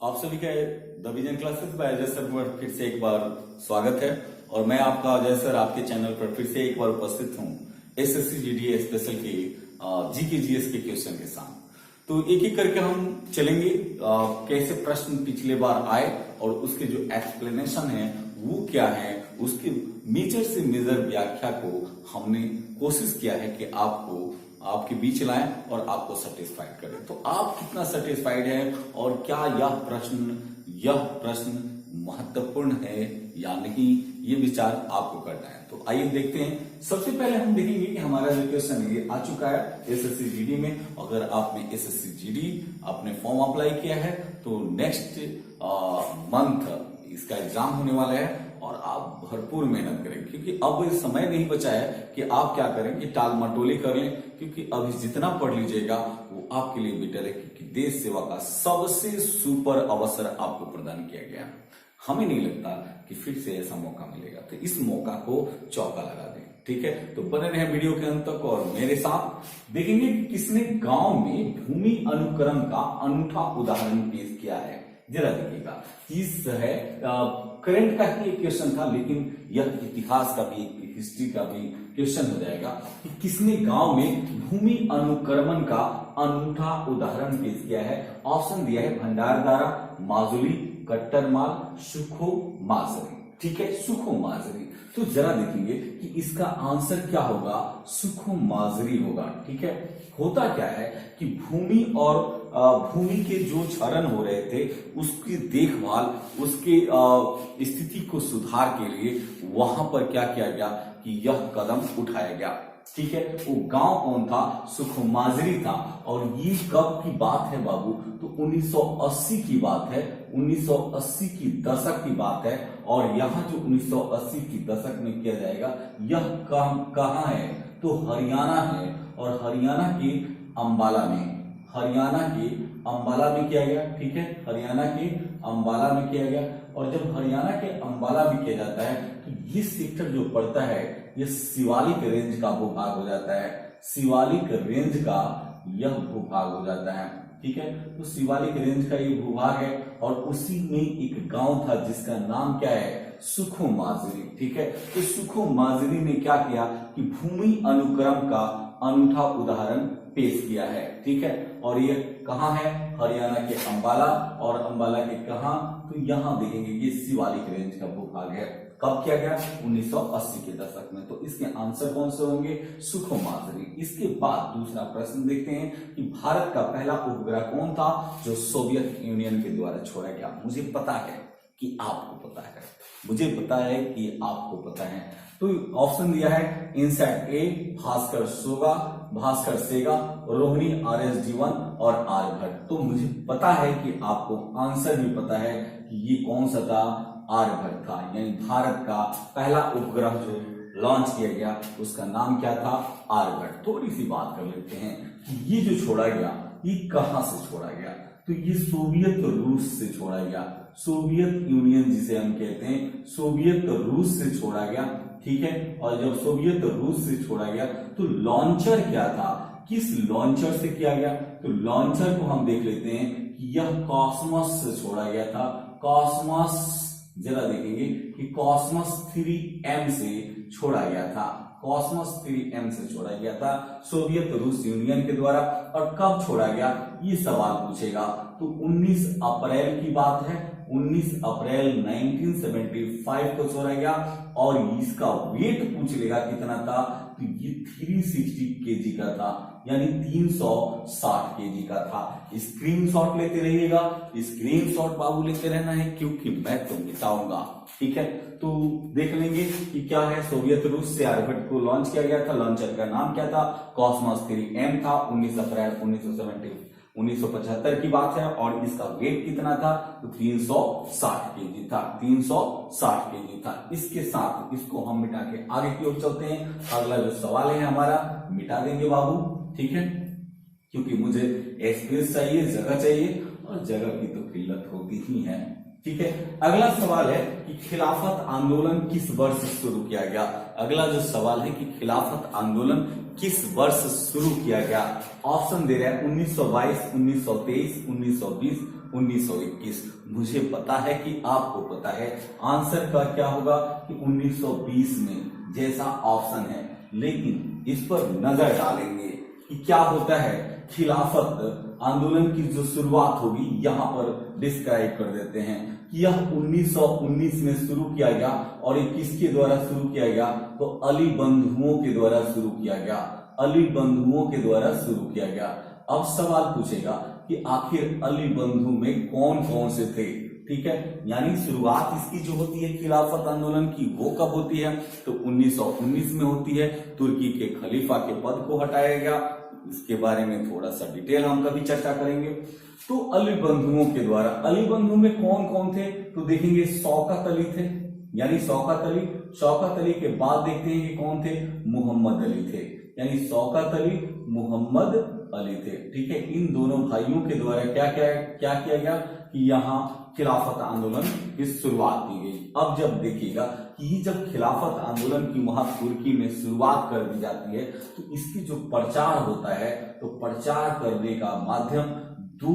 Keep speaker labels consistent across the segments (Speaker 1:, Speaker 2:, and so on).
Speaker 1: आप सभी का the vision classes bye Ajay sir पर फिर से एक बार स्वागत है। और मैं आपका अजय सर आपके चैनल पर फिर से एक बार उपस्थित हूँ एसएससी जीडी स्पेशल के जीके जीएस के क्वेश्चन के साथ। तो एक एक करके हम चलेंगे कैसे प्रश्न पिछले बार आए और उसके जो एक्सप्लेनेशन है वो क्या है, उसके मेजर से मेजर व्याख्या को हमने कोशिश किया है कि आपके बीच लाएं और आपको सेटिस्फाइड करें। तो आप कितना सेटिस्फाइड है और क्या यह प्रश्न महत्वपूर्ण है या नहीं, ये विचार आपको करना है। तो आइए देखते हैं। सबसे पहले हम देखेंगे कि हमारा जो क्वेश्चन है ये आ चुका है एसएससी जीडी में। अगर आपने एसएससी जीडी आपने फॉर्म अप्लाई किया है तो नेक्स्ट मंथ इसका एग्जाम होने वाला है और आप भरपूर मेहनत करें, क्योंकि अब समय नहीं बचा है कि आप क्या करें कि टाल मटोली कर लें, क्योंकि अभी जितना पढ़ लीजिएगा वो आपके लिए बेटर है, क्योंकि देश सेवा का सबसे सुपर अवसर आपको प्रदान किया गया। हमें नहीं लगता कि फिर से ऐसा मौका मिलेगा, तो इस मौका को चौका लगा दें। ठीक है, तो बने रहे वीडियो के अंत तक और मेरे साथ देखेंगे कि किसने गांव में भूमि अनुक्रम का अनूठा उदाहरण पेश किया है। जरा देखिएगा, इस है करंट का ही एक क्वेश्चन था, लेकिन यह इतिहास का भी हिस्ट्री का भी क्वेश्चन हो जाएगा कि किसने गांव में भूमि अनुक्रमण का अनूठा उदाहरण पेश किया है। ऑप्शन दिया है भंडारदारा, माजुली, कट्टरमाल, सुखो माजरी। ठीक है, सुखो माजरी। तो जरा देखेंगे कि इसका आंसर क्या होगा, सुखो माजरी होगा। ठीक है, होता क्या है कि भूमि और भूमि के जो क्षरण हो रहे थे उसकी देखभाल, उसके स्थिति को सुधार के लिए वहां पर क्या किया गया कि यह कदम उठाया गया। ठीक है, वो गांव कौन था, सुखमाजरी था। और ये कब की बात है बाबू, तो 1980 की बात है, 1980 की दशक की बात है। और यहाँ जो 1980 की दशक में किया जाएगा, यह काम कहाँ है, तो हरियाणा है। और हरियाणा के अंबाला में, हरियाणा के अंबाला में किया गया। ठीक है, हरियाणा के अंबाला में किया गया। और जब हरियाणा के अंबाला में किया जाता है तो ये सेक्टर जो पड़ता है ये शिवालिक रेंज का भूभाग हो जाता है, शिवालिक रेंज का यह भूभाग हो जाता है। ठीक है, तो शिवालिक रेंज का ये भूभाग है और उसी में एक गांव था जिसका नाम क्या है, सुखो माजरी। ठीक है, तो सुखो माजरी ने क्या किया कि भूमि अनुक्रम का अनूठा उदाहरण पेश किया है। ठीक है, और ये कहाँ है, हरियाणा के अंबाला। और अंबाला के कहाँ, तो यहां देखेंगे ये शिवालिक रेंज का भूभाग है। कब किया गया, 1980 के दशक में। तो इसके आंसर कौन से होंगे, सुखो माजरी। इसके बाद दूसरा प्रश्न देखते हैं कि भारत का पहला उपग्रह कौन था जो सोवियत यूनियन के द्वारा छोड़ा गया। मुझे पता है कि आपको पता है, मुझे पता है कि आपको पता है। तो ऑप्शन दिया है इनसेट ए भास्कर सोगा, भास्कर सेगा, रोहिणी RSD1 और आर्यभट्ट। तो मुझे पता है कि आपको आंसर भी पता है कि ये कौन सा था, आर्यभट्ट था। यानी भारत का पहला उपग्रह जो लॉन्च किया गया उसका नाम क्या था, आर्यभट्ट। थोड़ी सी बात कर लेते हैं कि ये जो छोड़ा गया ये कहां से छोड़ा गया, तो ये सोवियत रूस से छोड़ा गया। सोवियत यूनियन जिसे हम कहते हैं, सोवियत रूस से छोड़ा गया। ठीक है, और जब सोवियत रूस से छोड़ा गया तो लॉन्चर क्या था, किस लॉन्चर से किया गया, तो लॉन्चर को हम देख लेते हैं कि यह कॉस्मोस से छोड़ा गया था। कॉस्मोस, जरा देखेंगे कि कॉस्मोस 3M से छोड़ा गया था, कॉस्मोस 3M से छोड़ा गया था सोवियत रूस यूनियन के द्वारा। और कब छोड़ा गया ये सवाल पूछेगा, तो 19 अप्रैल की बात है, 19 अप्रैल 1975 को छोड़ा गया। और इसका वेट पूछ लेगा कितना था, तो ये 360 केजी का था, यानी 360 केजी का था। स्क्रीनशॉट लेते रहिएगा, स्क्रीनशॉट बाबू लेते रहना है, क्योंकि मैं तो मिटाऊंगा। ठीक है, तो देख लेंगे कि क्या है, सोवियत रूस से आर्यभट्ट को लॉन्च किया गया था। लॉन्चर का नाम क्या था, कॉस्मोस 3M था। 19 अप्रैल 1975 की बात है। और इसका वेट कितना था, तो 360 केजी था, 360 केजी था। इसके साथ इसको हम मिटा के आगे की ओर चलते हैं। अगला जो सवाल है हमारा मिटा देंगे बाबू। ठीक है, क्योंकि मुझे स्पेस चाहिए, जगह चाहिए, और जगह की तो किल्लत होती ही है। ठीक है। अगला सवाल है कि खिलाफत आंदोलन किस वर्ष शुरू किया गया। अगला जो सवाल है कि खिलाफत आंदोलन किस वर्ष शुरू किया गया। ऑप्शन दे रहा है 1922, 1923, 1920, 1921। मुझे पता है कि आपको पता है आंसर का क्या होगा कि 1920 में जैसा ऑप्शन है, लेकिन इस पर नजर डालेंगे कि क्या होता है। खिलाफत आंदोलन की जो शुरुआत होगी यहां पर डिस्क्राइब कर देते हैं कि यह 1919 में शुरू किया गया और ये किसके द्वारा शुरू किया गया, तो अली बंधुओं के द्वारा शुरू किया गया। अली बंधुओं के द्वारा शुरू किया गया। अब सवाल पूछेगा कि आखिर अली बंधु में कौन कौन से थे। ठीक है, यानी शुरुआत इसकी जो होती है खिलाफत आंदोलन की वो कब होती है, तो 1919 में होती है। तुर्की के खलीफा के पद को हटाया गया। इसके बारे में थोड़ा सा डिटेल हम कभी चर्चा करेंगे। तो अली बंधुओं के द्वारा, अली बंधु में कौन कौन थे, तो देखेंगे शौकत अली थे, यानी शौकत अली। शौकत अली के बाद देखते हैं कि कौन थे, मोहम्मद अली थे, यानी शौकत अली, मोहम्मद अली थे। ठीक है, इन दोनों भाइयों के द्वारा क्या किया गया कि यहाँ खिलाफत आंदोलन की शुरुआत की गई। अब जब देखिएगा कि जब खिलाफत आंदोलन की वहां तुर्की में शुरुआत कर दी जाती है तो इसकी जो प्रचार होता है, तो प्रचार करने का माध्यम दो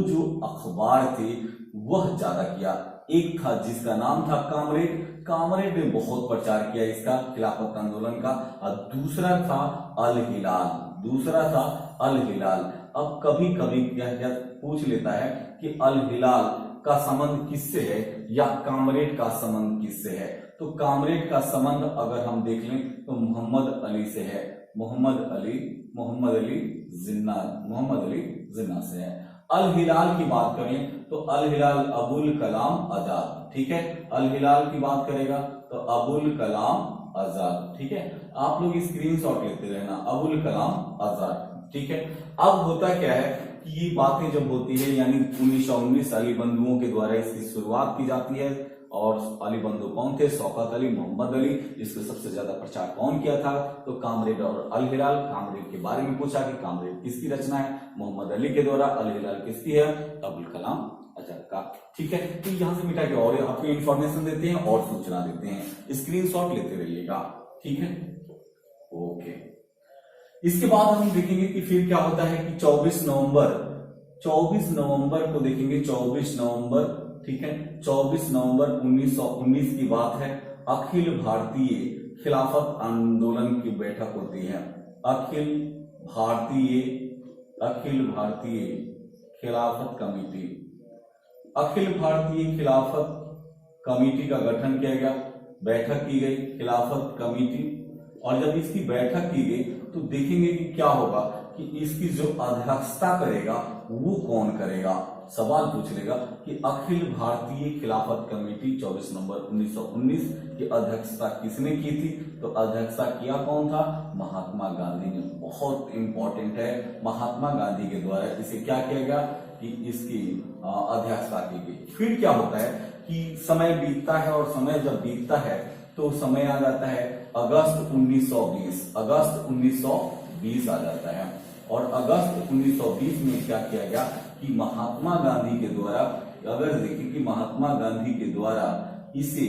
Speaker 1: जो अखबार थे वह ज्यादा किया। एक था जिसका नाम था कामरेड, कामरेड ने बहुत प्रचार किया इसका खिलाफत आंदोलन का, और दूसरा था अल हिलाल। अब कभी कभी क्या पूछ लेता है कि अल हिलाल का संबंध किससे है या कामरेड का संबंध किससे है। तो कामरेड का संबंध अगर हम देख लें तो मोहम्मद अली से है। मोहम्मद अली जिन्ना से है। अल हिलाल की बात करें तो अल हिलाल अबुल कलाम आजाद। ठीक है, अल हिलाल की बात करेगा तो अबुल कलाम आजाद। ठीक है, आप लोग स्क्रीनशॉट लेते रहना, अबुल कलाम आजाद। ठीक है, अब होता क्या है कि ये बातें जब होती है, यानी 1919 अली बंधुओं के द्वारा इसकी शुरुआत की जाती है। और अली बंधु कौन थे, शौकत अली, मोहम्मद अली। इसको सबसे ज्यादा प्रचार कौन किया था, तो कामरेड और अल हिलाल। कामरेड के बारे में पूछा कि कामरेड किसकी रचना है, मोहम्मद अली के द्वारा। अल हिलाल किसकी है, अबुल कलाम आजाद का। ठीक है, तो यहां से मिटा के और आपको इंफॉर्मेशन देते हैं और सूचना देते हैं, स्क्रीनशॉट लेते रहिएगा। ठीक है, ओके। इसके बाद हम देखेंगे कि फिर क्या होता है कि 24 नवंबर को देखेंगे। 24 नवंबर, ठीक है, 24 नवंबर 1919 की बात है। अखिल भारतीय खिलाफत आंदोलन की बैठक होती है। अखिल भारतीय खिलाफत कमेटी, अखिल भारतीय खिलाफत कमेटी का गठन किया गया, बैठक की गई खिलाफत कमेटी। और जब इसकी बैठक की गई तो देखेंगे कि क्या होगा कि इसकी जो अध्यक्षता करेगा वो कौन करेगा। सवाल पूछ लेगा कि अखिल भारतीय खिलाफत कमेटी 24 नवंबर 1919 की अध्यक्षता किसने की थी, तो अध्यक्षता किया कौन था, महात्मा गांधी ने। बहुत इंपॉर्टेंट है, महात्मा गांधी के द्वारा इसे क्या किया गया कि इसकी अध्यक्षता की गई। फिर क्या होता है कि समय बीतता है, और समय जब बीतता है तो समय आ जाता है अगस्त 1920 आ जाता है। और अगस्त 1920 में क्या किया गया कि महात्मा गांधी के द्वारा, अगर देखें कि महात्मा गांधी के द्वारा इसे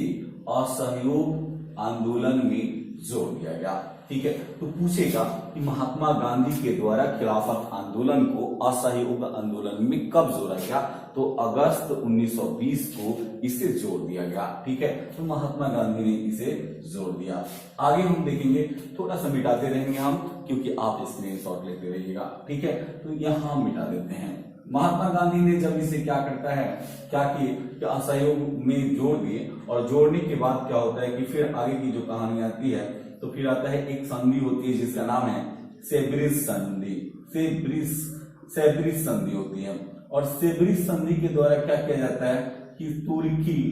Speaker 1: असहयोग आंदोलन में जोड़ दिया गया। ठीक है, तो पूछेगा कि महात्मा गांधी के द्वारा खिलाफत आंदोलन को असहयोग आंदोलन में कब जोड़ा गया, तो अगस्त 1920 को इसे जोड़ दिया गया। ठीक है, तो महात्मा गांधी ने इसे जोड़ दिया। आगे हम देखेंगे, थोड़ा सा मिटाते रहेंगे हम, क्योंकि आप स्क्रीनशॉट लेते रहिएगा। ठीक है, तो यहां मिटा देते हैं। महात्मा गांधी ने जब इसे क्या करता है, क्या किए, असहयोग में जोड़ दिए। और जोड़ने के बाद क्या होता है कि फिर आगे की जो कहानी आती है, तो फिर आता है एक संधि होती है जिसका नाम है सेब्रिज संधि। सेब्रिज संधि होती है। और सेब्रिज संधि के द्वारा क्या किया जाता है कि तुर्की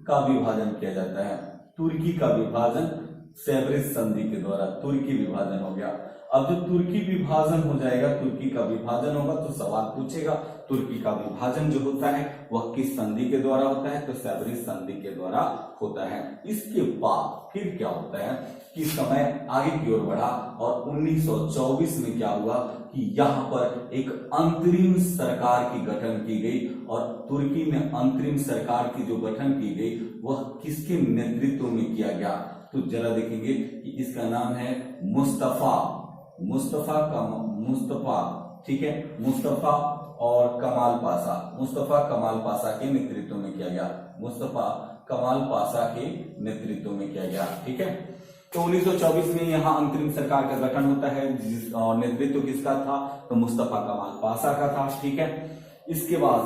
Speaker 1: का विभाजन किया जाता है। तुर्की का विभाजन सेब्रिज संधि के द्वारा तुर्की विभाजन हो गया। अब जब तुर्की विभाजन हो जाएगा, तुर्की का विभाजन होगा, तो सवाल पूछेगा तुर्की का विभाजन जो होता है वह किस संधि के द्वारा होता है, तो सेवरिस संधि के द्वारा होता है। इसके बाद फिर क्या होता है कि समय आगे की ओर बढ़ा और 1924 में क्या हुआ कि यहाँ पर एक अंतरिम सरकार की गठन की गई और तुर्की में अंतरिम सरकार की जो गठन की गई वह किसके नेतृत्व में किया गया, तो जरा देखेंगे कि इसका नाम है मुस्तफा, ठीक है, मुस्तफा और कमाल पाशा, मुस्तफा कमाल पाशा के नेतृत्व में किया गया, मुस्तफा कमाल पाशा के नेतृत्व में किया गया, ठीक है। तो 1924 में यहाँ अंतरिम सरकार का गठन होता है, नेतृत्व किसका था, तो मुस्तफा कमाल पाशा का था, ठीक है। इसके बाद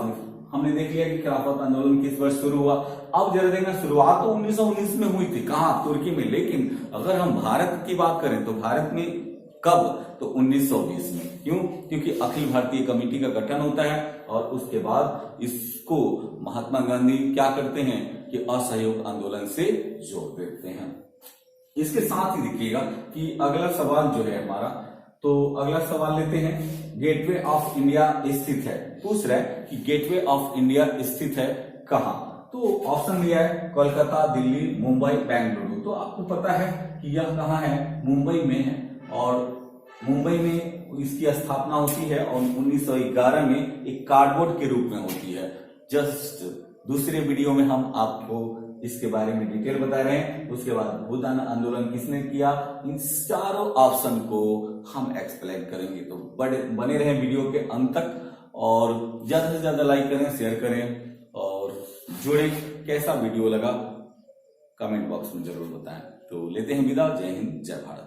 Speaker 1: हमने देख लिया कि खिलाफत आंदोलन किस वर्ष शुरू हुआ। अब जरा देखना, शुरुआत तो 1919 में हुई थी, कहाँ, तुर्की में, लेकिन अगर हम भारत की बात करें तो भारत में कब, तो 1920 में। क्यों, क्योंकि अखिल भारतीय कमेटी का गठन होता है और उसके बाद इसको महात्मा गांधी क्या करते हैं कि असहयोग आंदोलन से जोड़ देते हैं। इसके साथ ही देखिएगा कि अगला सवाल जो है हमारा, तो अगला सवाल लेते हैं, गेटवे ऑफ इंडिया स्थित है, पूछ रहा है कि गेटवे ऑफ इंडिया स्थित है कहाँ, तो ऑप्शन दिया है कोलकाता, दिल्ली, मुंबई, बेंगलुरु। तो आपको पता है कि यह कहाँ है, मुंबई में है और मुंबई में इसकी स्थापना होती है और 1911 में एक कार्डबोर्ड के रूप में होती है। जस्ट दूसरे वीडियो में हम आपको इसके बारे में डिटेल बता रहे हैं। उसके बाद भूदान आंदोलन किसने किया, इन चारों ऑप्शन को हम एक्सप्लेन करेंगे। तो बने रहे वीडियो के अंत तक और ज्यादा से ज्यादा लाइक करें, शेयर करें और जुड़े। कैसा वीडियो लगा कमेंट बॉक्स में जरूर बताएं। तो लेते हैं विदा, जय हिंद, जय भारत।